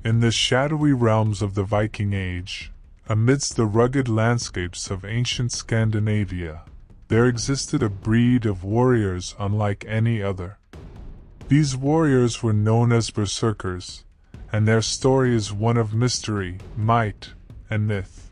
In the shadowy realms of the Viking Age, amidst the rugged landscapes of ancient Scandinavia, there existed a breed of warriors unlike any other. These warriors were known as Berserkers, and their story is one of mystery, might, and myth.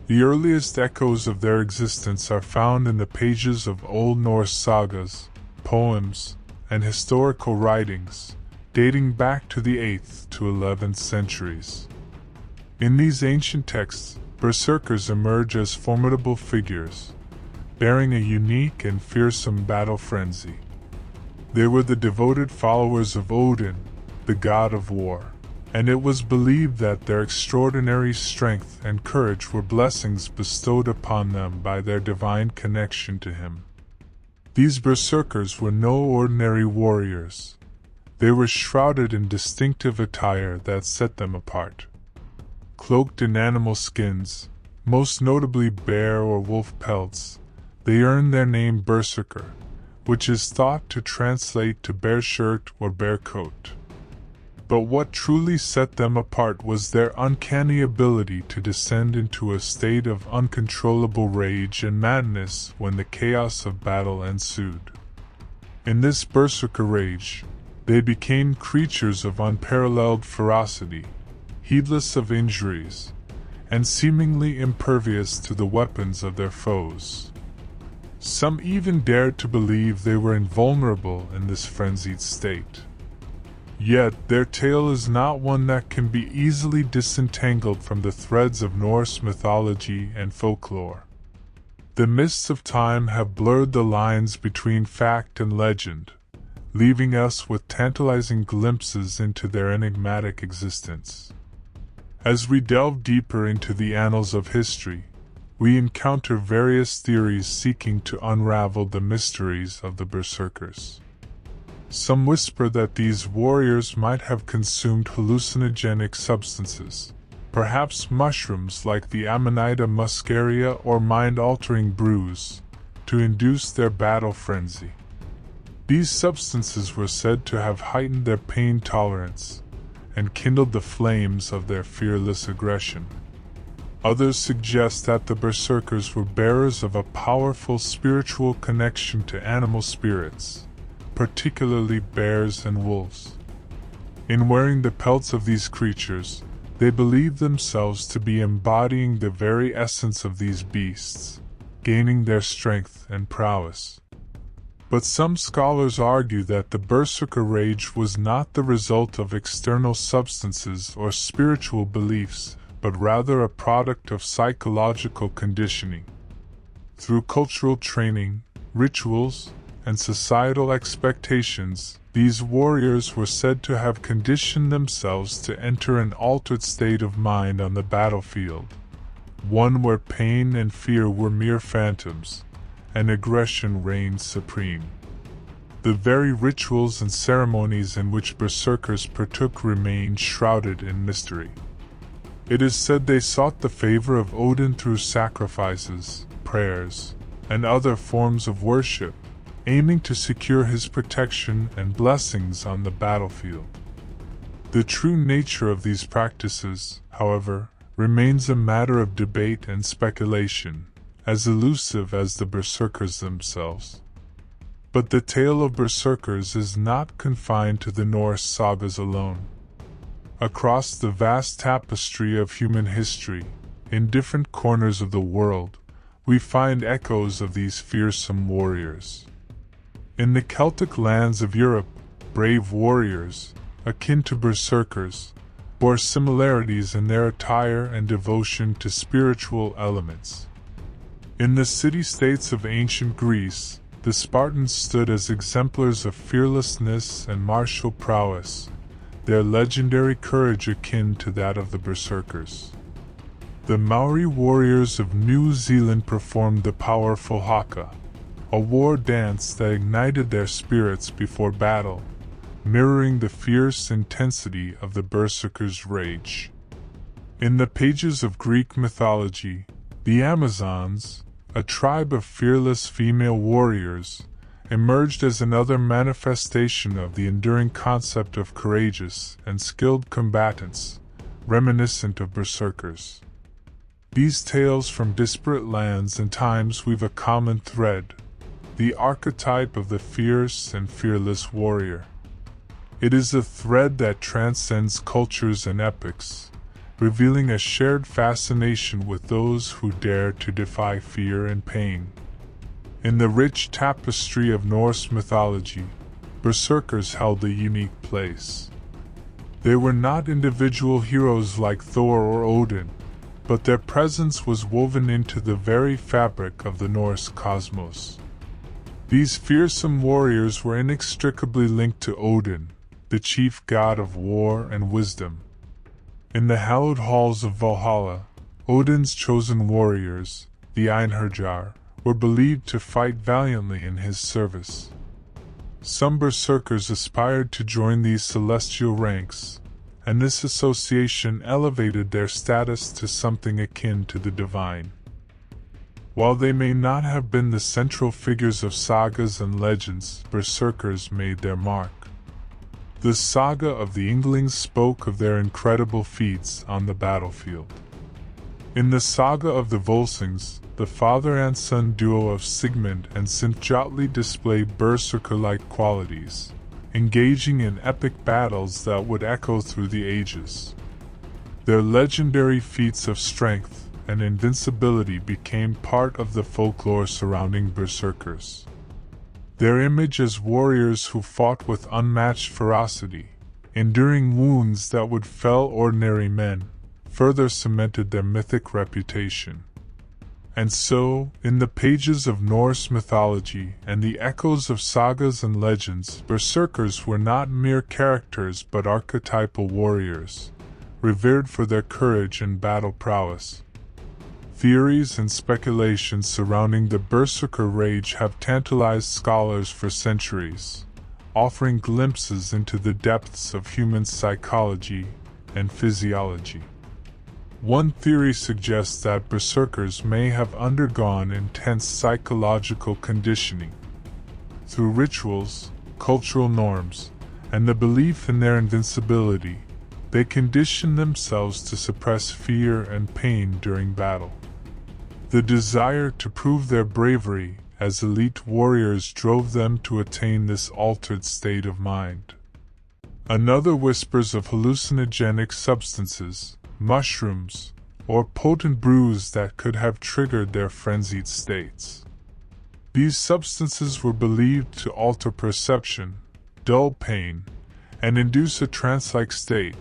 The earliest echoes of their existence are found in the pages of Old Norse sagas, poems, and historical writings, dating back to the 8th to 11th centuries. In these ancient texts, berserkers emerge as formidable figures, bearing a unique and fearsome battle frenzy. They were the devoted followers of Odin, the god of war, and it was believed that their extraordinary strength and courage were blessings bestowed upon them by their divine connection to him. These berserkers were no ordinary warriors. They were shrouded in distinctive attire that set them apart. Cloaked in animal skins, most notably bear or wolf pelts, they earned their name Berserker, which is thought to translate to bear shirt or bear coat. But what truly set them apart was their uncanny ability to descend into a state of uncontrollable rage and madness when the chaos of battle ensued. In this berserker rage, they became creatures of unparalleled ferocity, heedless of injuries, and seemingly impervious to the weapons of their foes. Some even dared to believe they were invulnerable in this frenzied state. Yet their tale is not one that can be easily disentangled from the threads of Norse mythology and folklore. The mists of time have blurred the lines between fact and legend, leaving us with tantalizing glimpses into their enigmatic existence. As we delve deeper into the annals of history, we encounter various theories seeking to unravel the mysteries of the Berserkers. Some whisper that these warriors might have consumed hallucinogenic substances, perhaps mushrooms like the Amanita muscaria or mind-altering brews, to induce their battle frenzy. These substances were said to have heightened their pain tolerance and kindled the flames of their fearless aggression. Others suggest that the berserkers were bearers of a powerful spiritual connection to animal spirits, particularly bears and wolves. In wearing the pelts of these creatures, they believed themselves to be embodying the very essence of these beasts, gaining their strength and prowess. But some scholars argue that the berserker rage was not the result of external substances or spiritual beliefs, but rather a product of psychological conditioning. Through cultural training, rituals, and societal expectations, these warriors were said to have conditioned themselves to enter an altered state of mind on the battlefield, one where pain and fear were mere phantoms, and aggression reigned supreme. The very rituals and ceremonies in which berserkers partook remain shrouded in mystery. It is said they sought the favor of Odin through sacrifices, prayers, and other forms of worship, aiming to secure his protection and blessings on the battlefield. The true nature of these practices, however, remains a matter of debate and speculation, as elusive as the berserkers themselves. But the tale of berserkers is not confined to the Norse sagas alone. Across the vast tapestry of human history, in different corners of the world, we find echoes of these fearsome warriors. In the Celtic lands of Europe, brave warriors, akin to berserkers, bore similarities in their attire and devotion to spiritual elements. In the city-states of ancient Greece, the Spartans stood as exemplars of fearlessness and martial prowess, their legendary courage akin to that of the berserkers. The Maori warriors of New Zealand performed the powerful haka, a war dance that ignited their spirits before battle, mirroring the fierce intensity of the berserkers' rage. In the pages of Greek mythology, the Amazons, a tribe of fearless female warriors, emerged as another manifestation of the enduring concept of courageous and skilled combatants, reminiscent of berserkers. These tales from disparate lands and times weave a common thread, the archetype of the fierce and fearless warrior. It is a thread that transcends cultures and epochs, revealing a shared fascination with those who dare to defy fear and pain. In the rich tapestry of Norse mythology, berserkers held a unique place. They were not individual heroes like Thor or Odin, but their presence was woven into the very fabric of the Norse cosmos. These fearsome warriors were inextricably linked to Odin, the chief god of war and wisdom. In the hallowed halls of Valhalla, Odin's chosen warriors, the Einherjar, were believed to fight valiantly in his service. Some berserkers aspired to join these celestial ranks, and this association elevated their status to something akin to the divine. While they may not have been the central figures of sagas and legends, berserkers made their mark. The saga of the Inglings spoke of their incredible feats on the battlefield. In the saga of the Volsungs, the father and son duo of Sigmund and Sinfjotli displayed berserker-like qualities, engaging in epic battles that would echo through the ages. Their legendary feats of strength and invincibility became part of the folklore surrounding berserkers. Their image as warriors who fought with unmatched ferocity, enduring wounds that would fell ordinary men, further cemented their mythic reputation. And so, in the pages of Norse mythology and the echoes of sagas and legends, berserkers were not mere characters but archetypal warriors, revered for their courage and battle prowess. Theories and speculations surrounding the berserker rage have tantalized scholars for centuries, offering glimpses into the depths of human psychology and physiology. One theory suggests that berserkers may have undergone intense psychological conditioning. Through rituals, cultural norms, and the belief in their invincibility, they conditioned themselves to suppress fear and pain during battle. The desire to prove their bravery as elite warriors drove them to attain this altered state of mind. Another whispers of hallucinogenic substances, mushrooms, or potent brews that could have triggered their frenzied states. These substances were believed to alter perception, dull pain, and induce a trance-like state,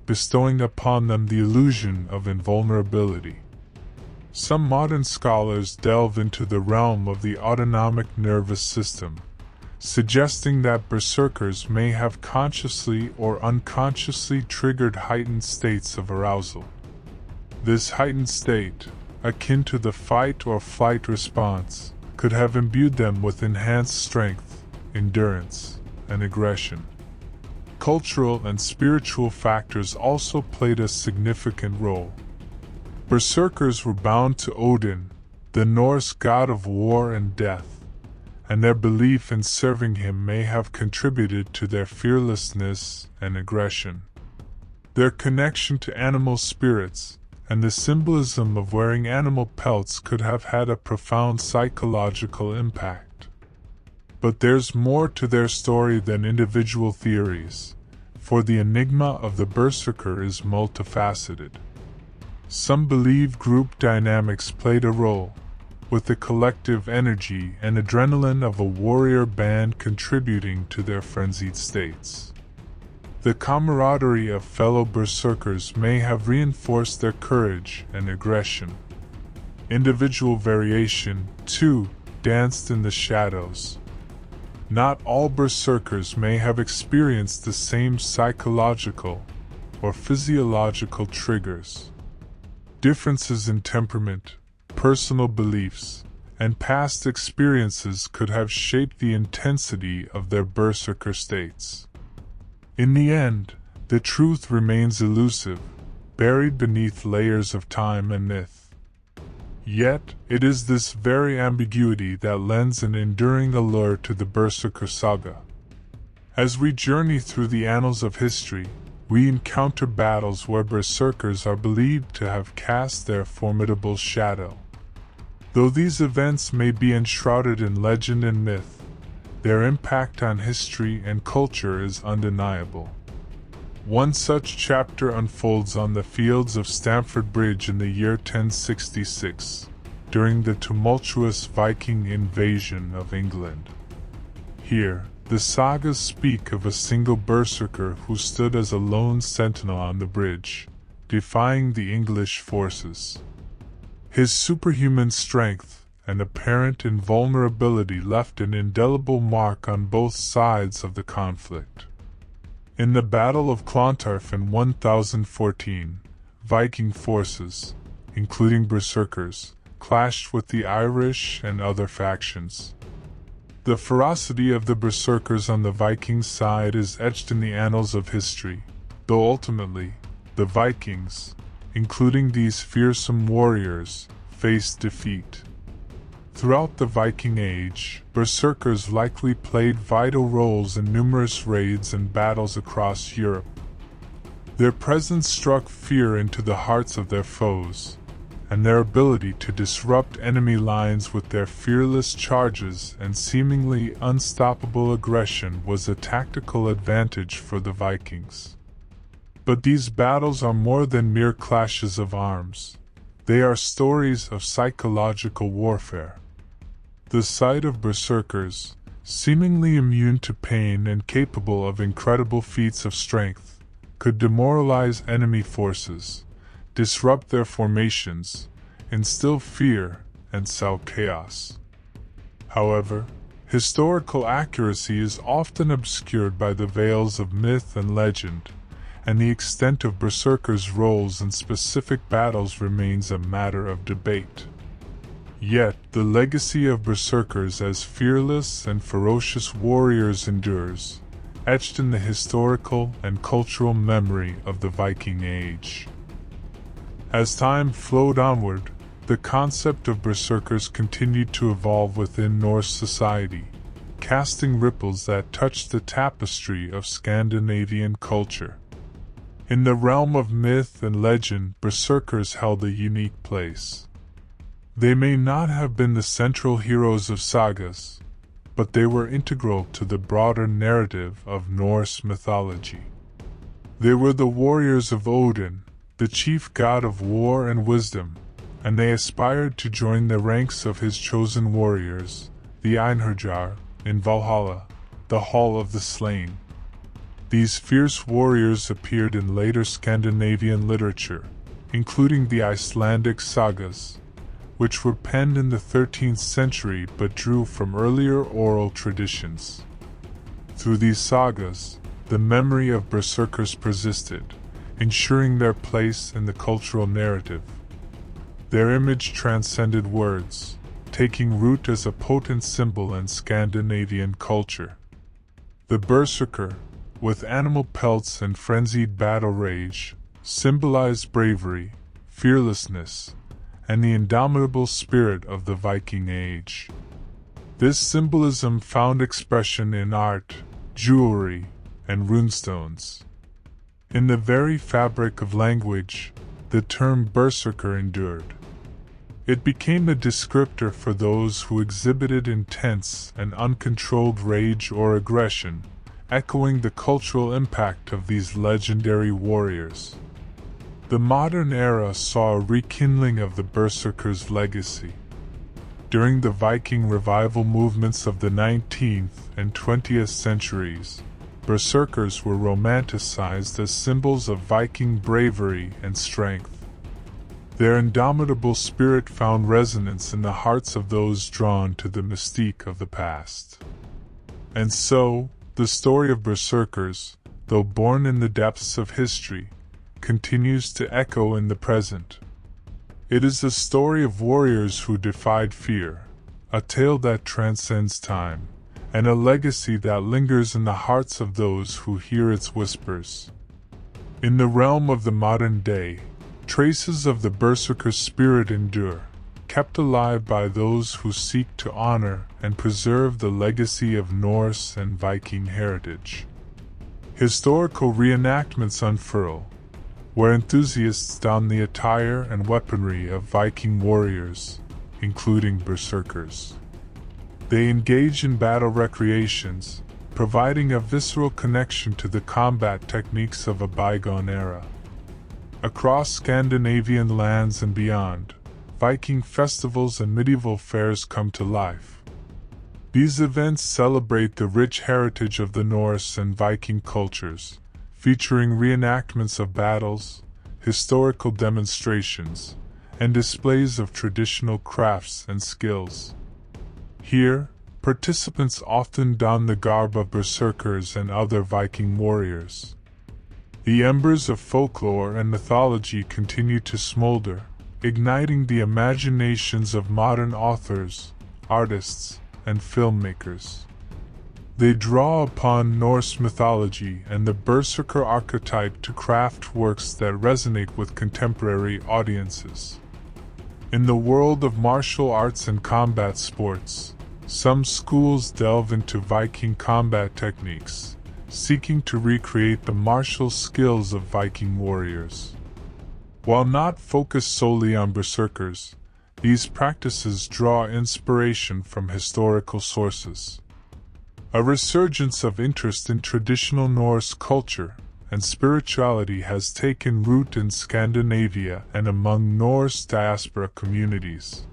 bestowing upon them the illusion of invulnerability. Some modern scholars delve into the realm of the autonomic nervous system, suggesting that berserkers may have consciously or unconsciously triggered heightened states of arousal. This heightened state, akin to the fight or flight response, could have imbued them with enhanced strength, endurance, and aggression. Cultural and spiritual factors also played a significant role. Berserkers were bound to Odin, the Norse god of war and death, and their belief in serving him may have contributed to their fearlessness and aggression. Their connection to animal spirits and the symbolism of wearing animal pelts could have had a profound psychological impact. But there's more to their story than individual theories, for the enigma of the berserker is multifaceted. Some believe group dynamics played a role, with the collective energy and adrenaline of a warrior band contributing to their frenzied states. The camaraderie of fellow berserkers may have reinforced their courage and aggression. Individual variation, too, danced in the shadows. Not all berserkers may have experienced the same psychological or physiological triggers. Differences in temperament, personal beliefs, and past experiences could have shaped the intensity of their berserker states. In the end, the truth remains elusive, buried beneath layers of time and myth. Yet, it is this very ambiguity that lends an enduring allure to the Berserker saga. As we journey through the annals of history, we encounter battles where berserkers are believed to have cast their formidable shadow. Though these events may be enshrouded in legend and myth, their impact on history and culture is undeniable. One such chapter unfolds on the fields of Stamford Bridge in the year 1066, during the tumultuous Viking invasion of England. Here, the sagas speak of a single berserker who stood as a lone sentinel on the bridge, defying the English forces. His superhuman strength and apparent invulnerability left an indelible mark on both sides of the conflict. In the Battle of Clontarf in 1014, Viking forces, including berserkers, clashed with the Irish and other factions. The ferocity of the berserkers on the Viking side is etched in the annals of history, though ultimately, the Vikings, including these fearsome warriors, faced defeat. Throughout the Viking Age, berserkers likely played vital roles in numerous raids and battles across Europe. Their presence struck fear into the hearts of their foes, and their ability to disrupt enemy lines with their fearless charges and seemingly unstoppable aggression was a tactical advantage for the Vikings. But these battles are more than mere clashes of arms. They are stories of psychological warfare. The sight of berserkers, seemingly immune to pain and capable of incredible feats of strength, could demoralize enemy forces, disrupt their formations, instill fear, and sow chaos. However, historical accuracy is often obscured by the veils of myth and legend, and the extent of berserkers' roles in specific battles remains a matter of debate. Yet, the legacy of berserkers as fearless and ferocious warriors endures, etched in the historical and cultural memory of the Viking Age. As time flowed onward, the concept of berserkers continued to evolve within Norse society, casting ripples that touched the tapestry of Scandinavian culture. In the realm of myth and legend, berserkers held a unique place. They may not have been the central heroes of sagas, but they were integral to the broader narrative of Norse mythology. They were the warriors of Odin, the chief god of war and wisdom, and they aspired to join the ranks of his chosen warriors, the Einherjar, in Valhalla, the Hall of the Slain. These fierce warriors appeared in later Scandinavian literature, including the Icelandic sagas, which were penned in the 13th century but drew from earlier oral traditions. Through these sagas, the memory of berserkers persisted, ensuring their place in the cultural narrative. Their image transcended words, taking root as a potent symbol in Scandinavian culture. The berserker, with animal pelts and frenzied battle rage, symbolized bravery, fearlessness, and the indomitable spirit of the Viking Age. This symbolism found expression in art, jewelry, and runestones. In the very fabric of language, the term berserker endured. It became a descriptor for those who exhibited intense and uncontrolled rage or aggression, echoing the cultural impact of these legendary warriors. The modern era saw a rekindling of the berserker's legacy. During the Viking revival movements of the 19th and 20th centuries, berserkers were romanticized as symbols of Viking bravery and strength. Their indomitable spirit found resonance in the hearts of those drawn to the mystique of the past. And so, the story of berserkers, though born in the depths of history, continues to echo in the present. It is a story of warriors who defied fear, a tale that transcends time, and a legacy that lingers in the hearts of those who hear its whispers. In the realm of the modern day, traces of the berserker spirit endure, kept alive by those who seek to honor and preserve the legacy of Norse and Viking heritage. Historical reenactments unfurl, where enthusiasts don the attire and weaponry of Viking warriors, including berserkers. They engage in battle recreations, providing a visceral connection to the combat techniques of a bygone era. Across Scandinavian lands and beyond, Viking festivals and medieval fairs come to life. These events celebrate the rich heritage of the Norse and Viking cultures, featuring reenactments of battles, historical demonstrations, and displays of traditional crafts and skills. Here, participants often don the garb of berserkers and other Viking warriors. The embers of folklore and mythology continue to smolder, igniting the imaginations of modern authors, artists, and filmmakers. They draw upon Norse mythology and the berserker archetype to craft works that resonate with contemporary audiences. In the world of martial arts and combat sports, some schools delve into Viking combat techniques, seeking to recreate the martial skills of Viking warriors. While not focused solely on berserkers, these practices draw inspiration from historical sources. A resurgence of interest in traditional Norse culture and spirituality has taken root in Scandinavia and among Norse diaspora communities.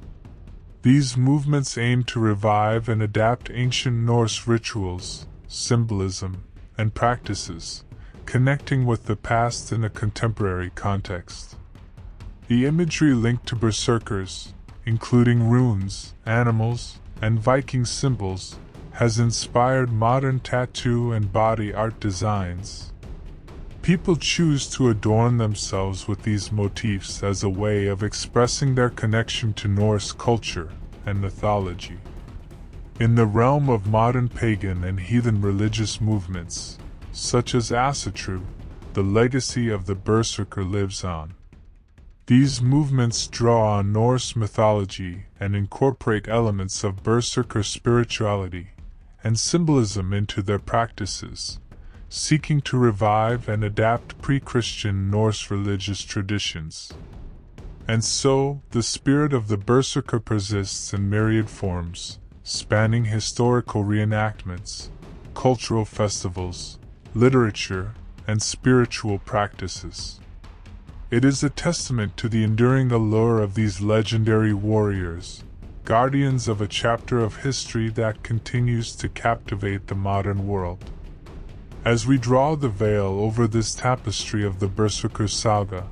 These movements aim to revive and adapt ancient Norse rituals, symbolism, and practices, connecting with the past in a contemporary context. The imagery linked to berserkers, including runes, animals, and Viking symbols, has inspired modern tattoo and body art designs. People choose to adorn themselves with these motifs as a way of expressing their connection to Norse culture and mythology. In the realm of modern pagan and heathen religious movements, such as Asatru, the legacy of the berserker lives on. These movements draw on Norse mythology and incorporate elements of berserker spirituality and symbolism into their practices, seeking to revive and adapt pre-Christian Norse religious traditions. And so, the spirit of the berserker persists in myriad forms, spanning historical reenactments, cultural festivals, literature, and spiritual practices. It is a testament to the enduring allure of these legendary warriors, guardians of a chapter of history that continues to captivate the modern world. As we draw the veil over this tapestry of the Berserker saga,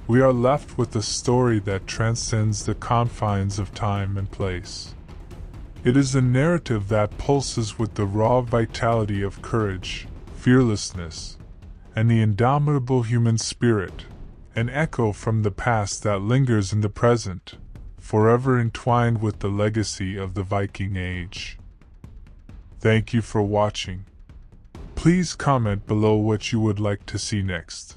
we are left with a story that transcends the confines of time and place. It is a narrative that pulses with the raw vitality of courage, fearlessness, and the indomitable human spirit, an echo from the past that lingers in the present, forever entwined with the legacy of the Viking Age. Thank you for watching. Please comment below what you would like to see next.